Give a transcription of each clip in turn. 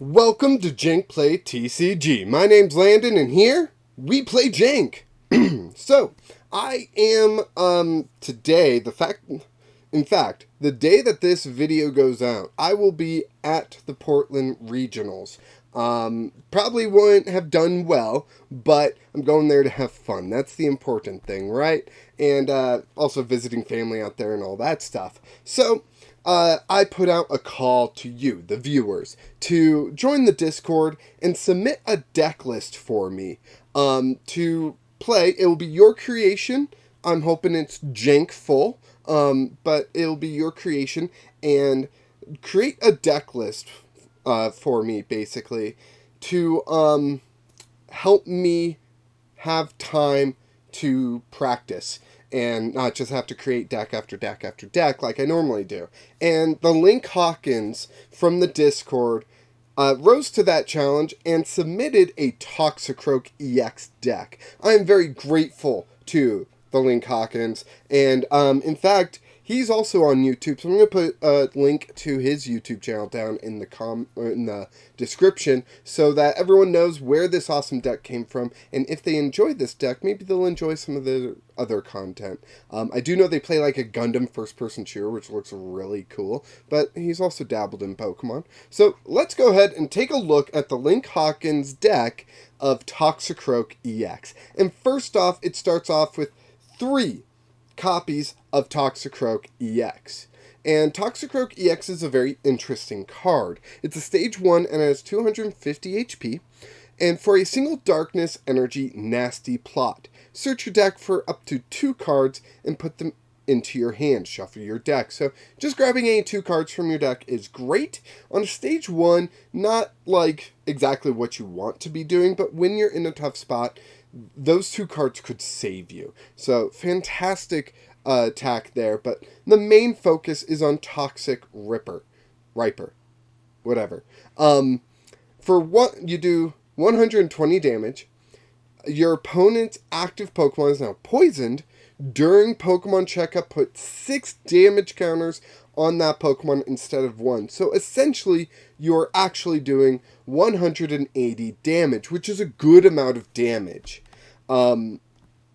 Welcome to Jank Play TCG. My name's Landon, and here we play Jank. So, I am today. In fact, the day that this video goes out, I will be at the Portland Regionals. Probably wouldn't have done well, but I'm going there to have fun. That's the important thing, right? And also visiting family out there and all that stuff. So, I put out a call to you, the viewers, to join the Discord and submit a deck list for me to play. It will be your creation. I'm hoping it's jank full, but it'll be your creation, and create a deck list for me, basically, to help me have time to practice and not just have to create deck after deck after deck like I normally do. And TheLinkHawkins from the Discord rose to that challenge and submitted a Toxicroak EX deck. I am very grateful to TheLinkHawkins, and in fact, he's also on YouTube, so I'm going to put a link to his YouTube channel down in the description so that everyone knows where this awesome deck came from, and if they enjoyed this deck, maybe they'll enjoy some of the other content. I do know they play like a Gundam first-person shooter, which looks really cool, but he's also dabbled in Pokemon. So let's go ahead and take a look at the TheLinkHawkins deck of Toxicroak EX. And first off, it starts off with 3 copies of Toxicroak EX. And Toxicroak EX is a very interesting card. It's a stage 1 and it has 250 HP. And for a single darkness energy nasty plot, search your deck for up to 2 cards and put them into your hand. Shuffle your deck. So just grabbing any 2 cards from your deck is great. On a stage 1, not like exactly what you want to be doing, but when you're in a tough spot, those 2 cards could save you. So fantastic attack there, but the main focus is on Toxic Riper, whatever. For what you do 120 damage, your opponent's active Pokemon is now poisoned. During Pokemon checkup, put 6 damage counters on that Pokemon instead of 1. So essentially, you're actually doing 180 damage, which is a good amount of damage. And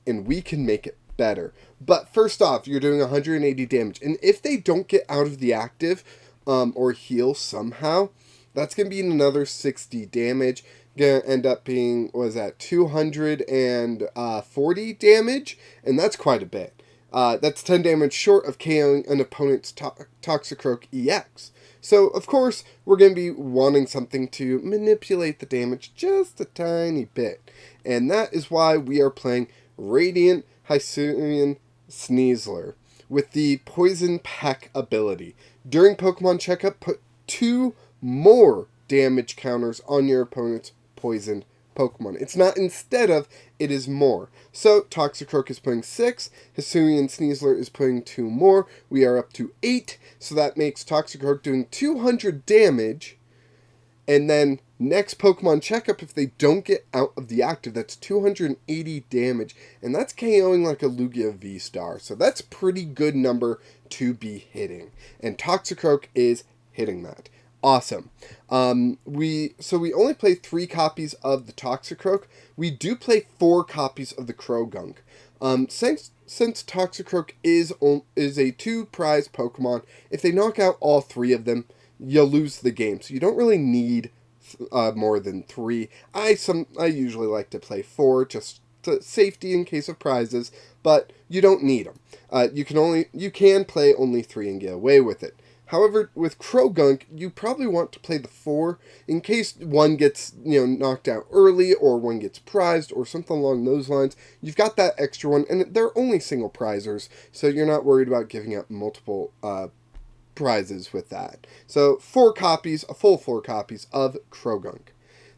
we can make it better. But first off, you're doing 180 damage. And if they don't get out of the active or heal somehow, that's going to be another 60 damage. Going to end up being, what was that, 240 damage? And that's quite a bit. That's 10 damage short of KOing an opponent's Toxicroak EX. So, of course, we're going to be wanting something to manipulate the damage just a tiny bit. And that is why we are playing Radiant Hisuian Sneasler with the Poison Peck ability. During Pokemon checkup, put 2 more damage counters on your opponent's poisoned Pokemon. It's not instead of, it is more. So Toxicroak is putting 6, Hisuian Sneasler is putting 2 more. We are up to 8, so that makes Toxicroak doing 200 damage. And then next Pokemon checkup, if they don't get out of the active, that's 280 damage. And that's KOing like a Lugia V-Star. So that's a pretty good number to be hitting. And Toxicroak is hitting that. Awesome. We only play 3 copies of the Toxicroak. We do play 4 copies of the Croagunk. Since Toxicroak is a 2 prize Pokemon, if they knock out all 3 of them, you'll lose the game. So you don't really need more than 3. I usually like to play 4 just to safety in case of prizes, but you don't need them. You can play only 3 and get away with it. However, with Croagunk, you probably want to play the 4 in case one gets, knocked out early or one gets prized or something along those lines. You've got that extra one, and they're only single prizers, so you're not worried about giving up multiple prizes with that. So 4 copies, a full 4 copies of Croagunk.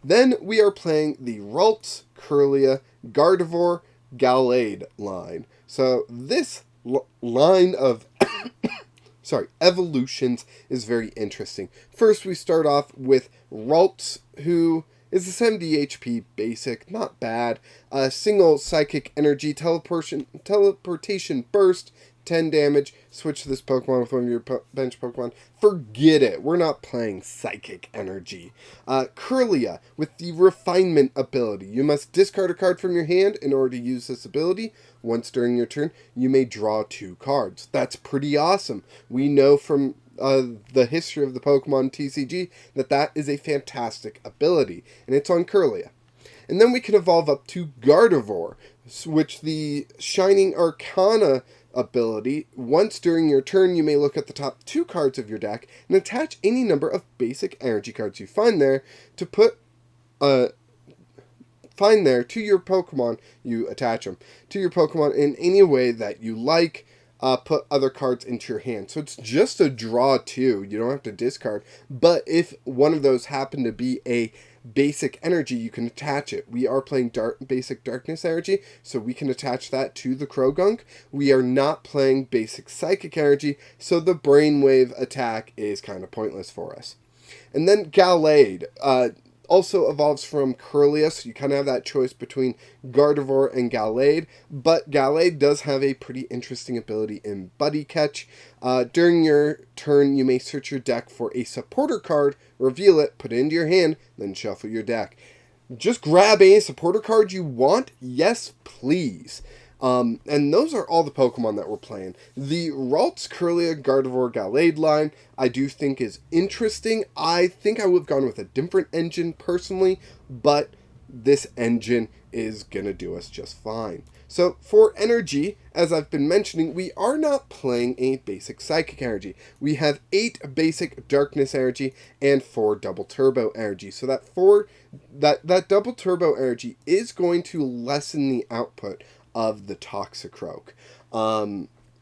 Then we are playing the Ralts Kirlia Gardevoir Gallade line. So this line of evolutions is very interesting. First, we start off with Ralts, who is a 70 HP basic, not bad. Single psychic energy teleportation burst, 10 damage, switch this Pokemon with one of your bench Pokemon. Forget it. We're not playing Psychic Energy. Kirlia, with the Refinement ability. You must discard a card from your hand in order to use this ability. Once during your turn, you may draw 2 cards. That's pretty awesome. We know from the history of the Pokemon TCG that is a fantastic ability, and it's on Kirlia. And then we can evolve up to Gardevoir, which the Shining Arcana ability. Once during your turn, you may look at the top 2 cards of your deck and attach any number of basic energy cards you find there to put to your Pokemon. You attach them to your Pokemon in any way that you like. Put other cards into your hand. So it's just a draw 2. You don't have to discard. But if one of those happen to be a basic energy, you can attach it. We are playing basic darkness energy, so we can attach that to the Croagunk. We are not playing basic psychic energy, so the brainwave attack is kind of pointless for us. And then Gallade also evolves from Kirlia, so you kind of have that choice between Gardevoir and Gallade, but Gallade does have a pretty interesting ability in Buddy Catch. During your turn, you may search your deck for a supporter card, reveal it, put it into your hand, then shuffle your deck. Just grab a supporter card you want? Yes, please. And those are all the Pokemon that we're playing. The Ralts, Kirlia, Gardevoir, Gallade line, I do think is interesting. I think I would have gone with a different engine personally, but this engine is going to do us just fine. So for energy, as I've been mentioning, we are not playing a basic psychic energy. We have 8 basic darkness energy and 4 double turbo energy. So that double turbo energy is going to lessen the output of the Toxicroak.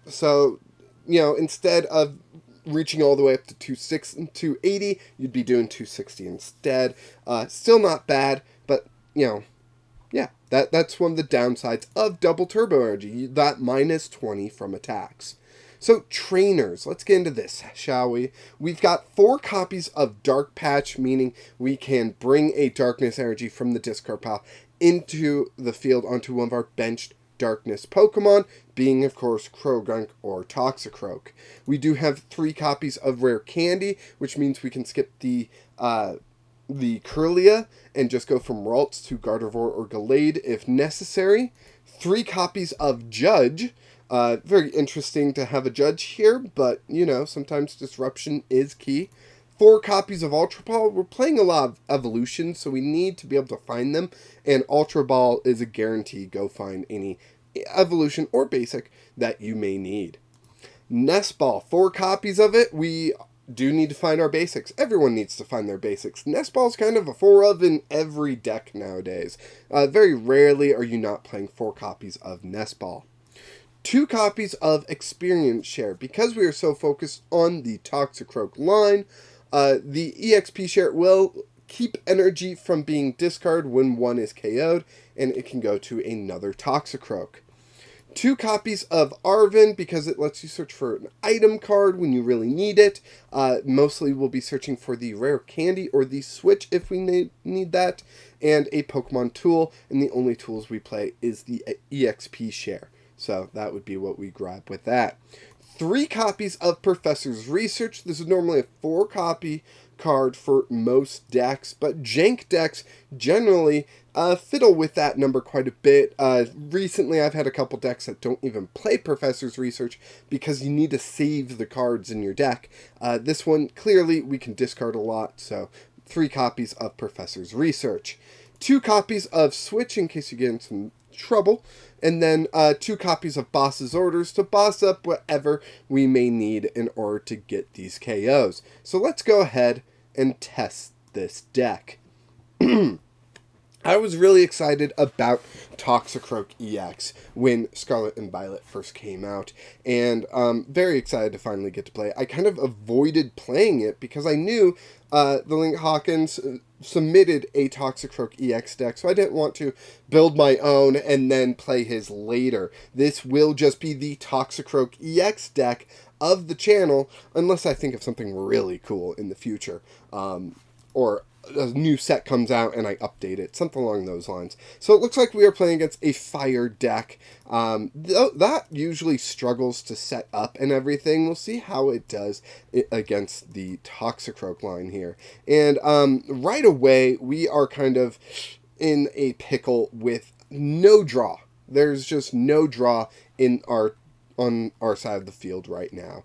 So, you know, instead of reaching all the way up to 280, you'd be doing 260 instead. Still not bad, but, you know, yeah, that's one of the downsides of double turbo energy, that minus 20 from attacks. So, trainers, let's get into this, shall we? We've got 4 copies of Dark Patch, meaning we can bring a darkness energy from the discard pile into the field onto one of our benched darkness Pokemon, being of course Croagunk or Toxicroak. We do have 3 copies of Rare Candy, which means we can skip the Kirlia and just go from Ralts to Gardevoir or Gallade if necessary. 3 copies of Judge. Very interesting to have a Judge here, but you know, sometimes disruption is key. 4 copies of Ultra Ball. We're playing a lot of evolution, so we need to be able to find them, and Ultra Ball is a guarantee. Go find any evolution or basic that you may need. Nest Ball, 4 copies of it. We do need to find our basics. Everyone needs to find their basics. Nest Ball is kind of a 4 of in every deck nowadays. Very rarely are you not playing 4 copies of Nest Ball. 2 copies of Experience Share. Because we are so focused on the Toxicroak line, the EXP share will keep energy from being discarded when one is KO'd, and it can go to another Toxicroak. 2 copies of Arven, because it lets you search for an item card when you really need it. Mostly we'll be searching for the Rare Candy or the Switch if we need that. And a Pokemon tool, and the only tools we play is the EXP share. So that would be what we grab with that. 3 copies of Professor's Research. This is normally a 4 copy card for most decks, but Jank decks generally fiddle with that number quite a bit. Recently I've had a couple decks that don't even play Professor's Research because you need to save the cards in your deck. This one, clearly, we can discard a lot, so 3 copies of Professor's Research. 2 copies of Switch in case you get in some trouble, and then 2 copies of Boss's Orders to boss up whatever we may need in order to get these KOs. So let's go ahead and test this deck. I was really excited about Toxicroak EX when Scarlet and Violet first came out, and very excited to finally get to play it. I kind of avoided playing it because I knew TheLinkHawkins submitted a Toxicroak EX deck, so I didn't want to build my own and then play his later. This will just be the Toxicroak EX deck of the channel, unless I think of something really cool in the future, or a new set comes out and I update it, something along those lines. So it looks like we are playing against a fire deck. That usually struggles to set up and everything. We'll see how it does against the Toxicroak line here. And right away, we are kind of in a pickle with no draw. There's just no draw on our side of the field right now,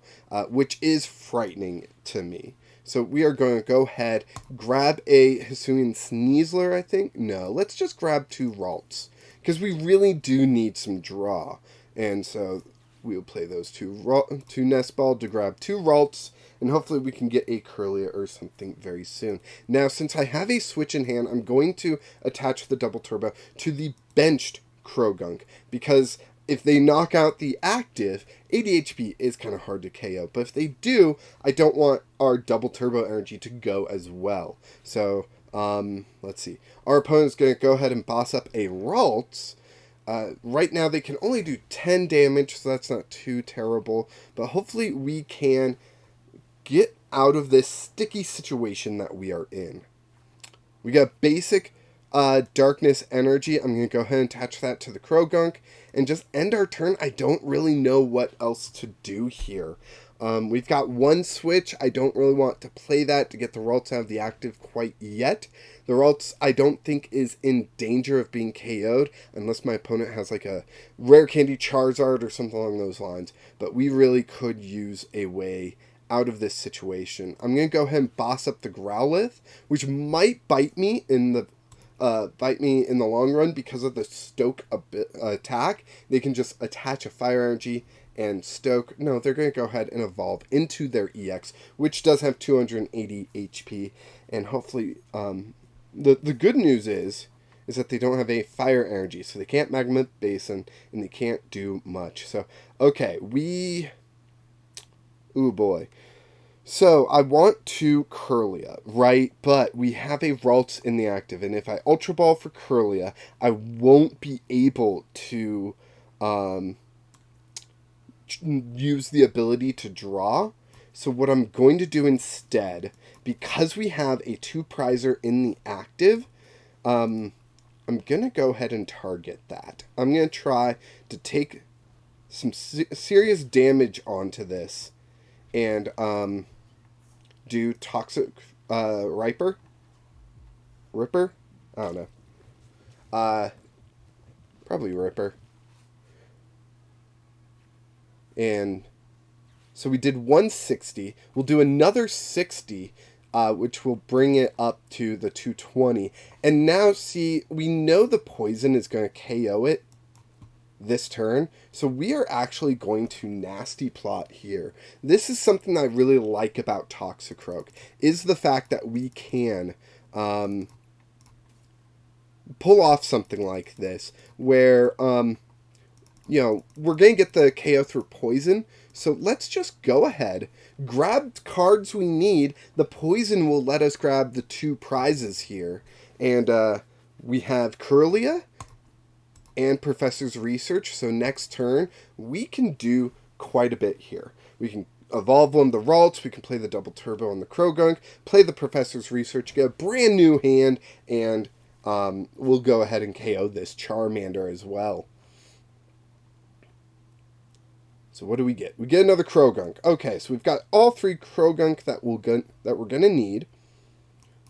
which is frightening to me. So we are going to go ahead, grab a Hisuian Sneasler, I think. No, let's just grab 2 Ralts, because we really do need some draw. And so we'll play those 2 Nest Ball to grab 2 Ralts, and hopefully we can get a Kirlia or something very soon. Now, since I have a Switch in hand, I'm going to attach the Double Turbo to the benched Croagunk, because if they knock out the active, 80 HP is kind of hard to KO. But if they do, I don't want our double turbo energy to go as well. So, let's see. Our opponent's going to go ahead and boss up a Ralts. Right now, they can only do 10 damage, so that's not too terrible. But hopefully, we can get out of this sticky situation that we are in. We got basic Darkness Energy. I'm going to go ahead and attach that to the Croagunk and just end our turn. I don't really know what else to do here. We've got 1 switch. I don't really want to play that to get the Ralts out of the active quite yet. The Ralts, I don't think, is in danger of being KO'd unless my opponent has like a Rare Candy Charizard or something along those lines. But we really could use a way out of this situation. I'm going to go ahead and boss up the Growlithe, which might bite me in the long run because of the Stoke attack. They can just attach a Fire Energy and Stoke. No, they're going to go ahead and evolve into their EX, which does have 280 HP. And hopefully, the good news is that they don't have a Fire Energy, so they can't Magma Basin, and they can't do much. So, okay, ooh boy. So, I want to Kirlia, right? But we have a Ralts in the active, and if I Ultra Ball for Kirlia, I won't be able to use the ability to draw. So what I'm going to do instead, because we have a 2-prizer in the active, I'm going to go ahead and target that. I'm going to try to take some serious damage onto this and do Toxic Ripper? Ripper? I don't know. Probably Ripper. And so we did 160. We'll do another 60, which will bring it up to the 220. And now, see, we know the poison is going to KO it this turn. So we are actually going to nasty plot here. This is something I really like about Toxicroak, is the fact that we can pull off something like this, where you know, we're going to get the KO through poison, so let's just go ahead, grab cards we need. The poison will let us grab the 2 prizes here, and we have Kirlia and Professor's Research, so next turn, we can do quite a bit here. We can evolve one of the Ralts, we can play the Double Turbo on the Croagunk, play the Professor's Research, get a brand new hand, and we'll go ahead and KO this Charmander as well. So what do we get? We get another Croagunk. Okay, so we've got all 3 Croagunk that we're going to need.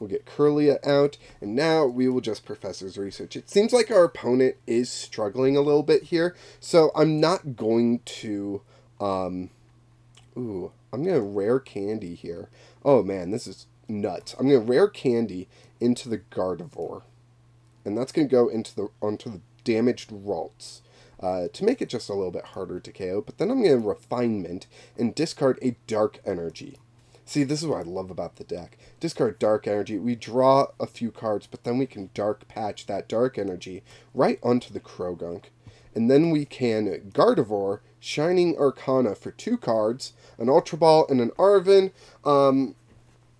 We'll get Kirlia out, and now we will just Professor's Research. It seems like our opponent is struggling a little bit here, so I'm not going to... I'm going to Rare Candy here. Oh man, this is nuts. I'm going to Rare Candy into the Gardevoir, and that's going to go onto the damaged Ralts. To make it just a little bit harder to KO, but then I'm going to Refinement and discard a Dark Energy. See, this is what I love about the deck. Discard Dark Energy, we draw a few cards, but then we can Dark Patch that Dark Energy right onto the Croagunk. And then we can Gardevoir, Shining Arcana for 2 cards, an Ultra Ball and an Arven.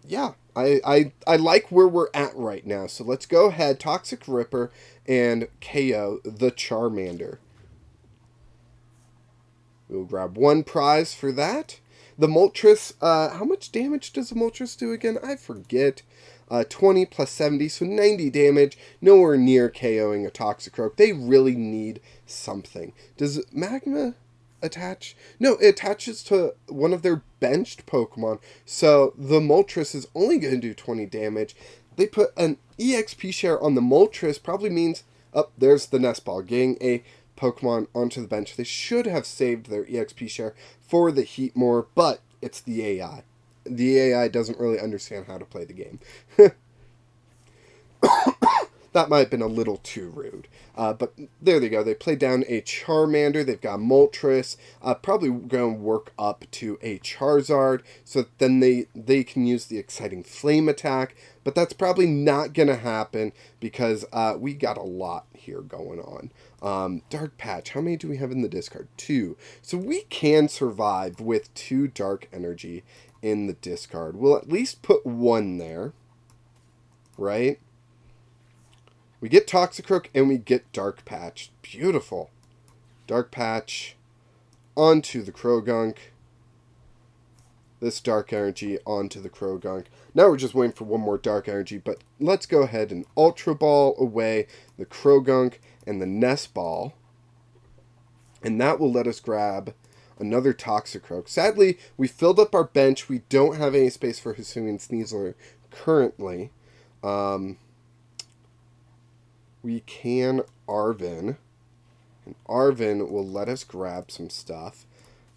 Yeah, I like where we're at right now, so let's go ahead, Toxic Ripper, and KO the Charmander. We'll grab 1 prize for that. The Moltres, how much damage does the Moltres do again? I forget. 20 plus 70, so 90 damage. Nowhere near KOing a Toxicroak. They really need something. Does Magma attach? No, it attaches to one of their benched Pokemon, so the Moltres is only going to do 20 damage. They put an EXP share on the Moltres, probably means, oh, there's the Nest Ball, getting a Pokemon onto the bench. They should have saved their EXP share for the Heatmore, but it's the AI. The AI doesn't really understand how to play the game. That might have been a little too rude. But there they go. They play down a Charmander. They've got Moltres. Probably going to work up to a Charizard. So then they can use the exciting Flame attack. But that's probably not going to happen because we got a lot here going on. Dark Patch. How many do we have in the discard? 2. So we can survive with 2 Dark Energy in the discard. We'll at least put 1 there. Right? We get Toxicroak and we get Dark Patch. Beautiful. Dark Patch onto the Croagunk. This Dark Energy onto the Croagunk. Now we're just waiting for 1 more Dark Energy, but let's go ahead and Ultra Ball away the Croagunk and the Nest Ball. And that will let us grab another Toxicroak. Sadly, we filled up our bench. We don't have any space for Hisuian Sneasler currently. We can Arven, and Arven will let us grab some stuff,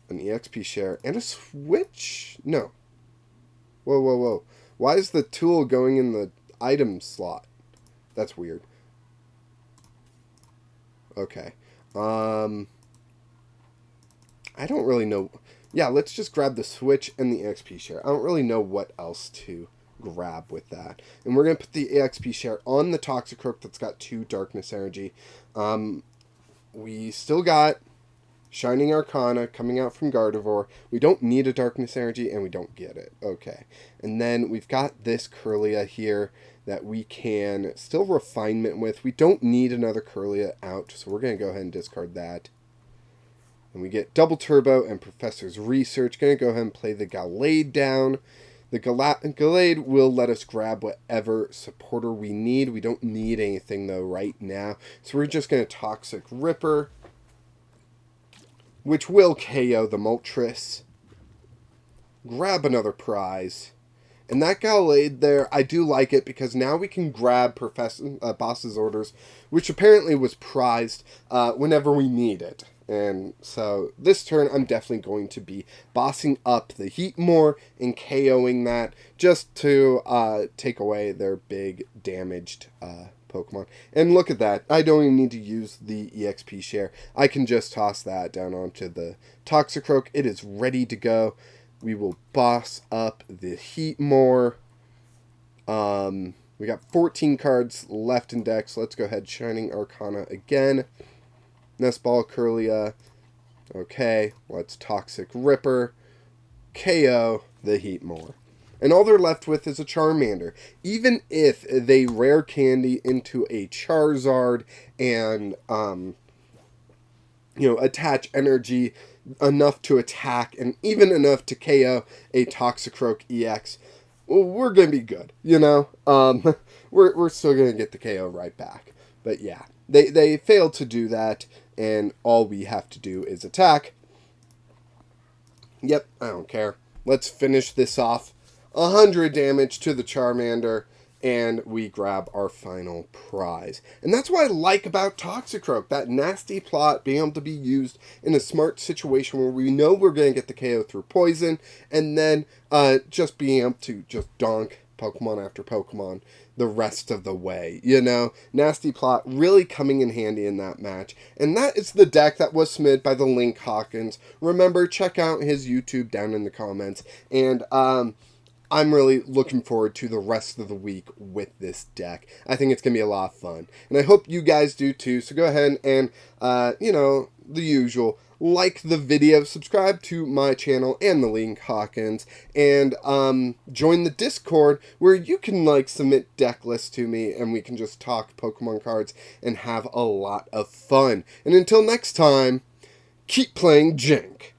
an EXP share, and a Switch. No. Whoa. Why is the tool going in the item slot? That's weird. Okay. I don't really know. Yeah, let's just grab the Switch and the EXP share. I don't really know what else to grab with that. And we're going to put the EXP share on the Toxicroak that's got 2 Darkness Energy. We still got Shining Arcana coming out from Gardevoir. We don't need a Darkness Energy, and we don't get it. Okay. And then we've got this Kirlia here that we can still Refinement with. We don't need another Kirlia out, so we're going to go ahead and discard that. And we get Double Turbo and Professor's Research. Going to go ahead and play the Gallade down. The Gallade will let us grab whatever supporter we need. We don't need anything, though, right now. So we're just going to Toxic Ripper, which will KO the Moltres. Grab another prize. And that Gallade there, I do like it because now we can grab Boss's Orders, which apparently was prized whenever we need it. And so this turn, I'm definitely going to be bossing up the Heatmore and KOing that just to take away their big damaged Pokemon. And look at that. I don't even need to use the EXP share. I can just toss that down onto the Toxicroak. It is ready to go. We will boss up the Heatmore. We got 14 cards left in deck, so let's go ahead. Shining Arcana again. Nest Ball, Kirlia. Okay, let's Toxic Ripper. KO the Heatmore. And all they're left with is a Charmander. Even if they Rare Candy into a Charizard and, attach energy enough to attack and even enough to KO a Toxicroak EX, well, we're going to be good, we're still going to get the KO right back. But yeah, they failed to do that, and all we have to do is attack. Yep, I don't care. Let's finish this off. 100 damage to the Charmander, and we grab our final prize. And that's what I like about Toxicroak, that nasty plot being able to be used in a smart situation where we know we're going to get the KO through poison, and then just being able to just donk Pokemon after Pokemon the rest of the way, Nasty plot really coming in handy in that match. And that is the deck that was submitted by TheLinkHawkins. Remember, check out his YouTube down in the comments. And I'm really looking forward to the rest of the week with this deck. I think it's going to be a lot of fun. And I hope you guys do too. So go ahead and, the usual. Like the video, subscribe to my channel and TheLinkHawkins, and join the Discord where you can submit deck lists to me and we can just talk Pokemon cards and have a lot of fun. And until next time, keep playing Jank.